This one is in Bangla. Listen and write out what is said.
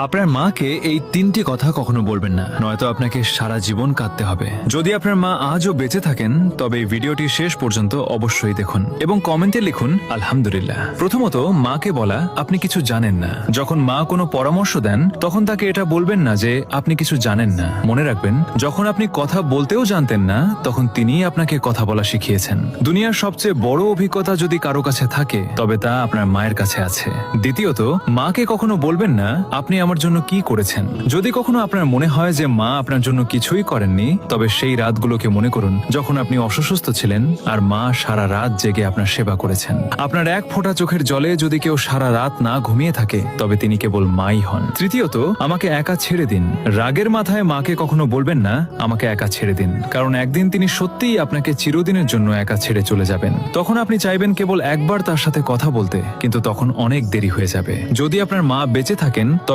আপনার মাকে এই 3টি কথা কখনো বলবেন না, নয়তো আপনাকে সারা জীবন কাঁদতে হবে। যদি আপনার মা আজও বেঁচে থাকেন তবে এই ভিডিওটি শেষ পর্যন্ত অবশ্যই দেখুন এবং কমেন্টে লিখুন আলহামদুলিল্লাহ। প্রথমত, মাকে বলা আপনি কিছু জানেন না। যখন মা কোনো পরামর্শ দেন তখন তাকে এটা বলবেন না যে আপনি কিছু জানেন না। মনে রাখবেন, যখন আপনি কথা বলতেও জানতেন না তখন তিনিই আপনাকে কথা বলা শিখিয়েছেন। দুনিয়ার সবচেয়ে বড় অভিজ্ঞতা যদি কারো কাছে থাকে তবে তা আপনার মায়ের কাছে আছে। দ্বিতীয়ত, মাকে কখনো বলবেন না আপনি আমার জন্য কি করেছেন। যদি কখনো আপনার মনে হয় যে মা আপনার জন্য কিছুই করেননি, তবে সেই রাতগুলোকে মনে করুন যখন আপনি অসুস্থ ছিলেন আর মা সারা রাত জেগে আপনার সেবা করেছেন। আপনার এক ফোঁটা চোখের জলে যদি কেউ সারা রাত না ঘুমিয়ে থাকে তবে তিনি কেবল মাই হন। তৃতীয়ত, আমাকে একা ছেড়ে দিন। রাগের মাথায় মাকে কখনো বলবেন না আমাকে একা ছেড়ে দিন, কারণ একদিন তিনি সত্যিই আপনাকে চিরদিনের জন্য একা ছেড়ে চলে যাবেন। তখন আপনি চাইবেন কেবল একবার তার সাথে কথা বলতে, কিন্তু তখন অনেক দেরি হয়ে যাবে। যদি আপনার মা বেঁচে থাকেন তবে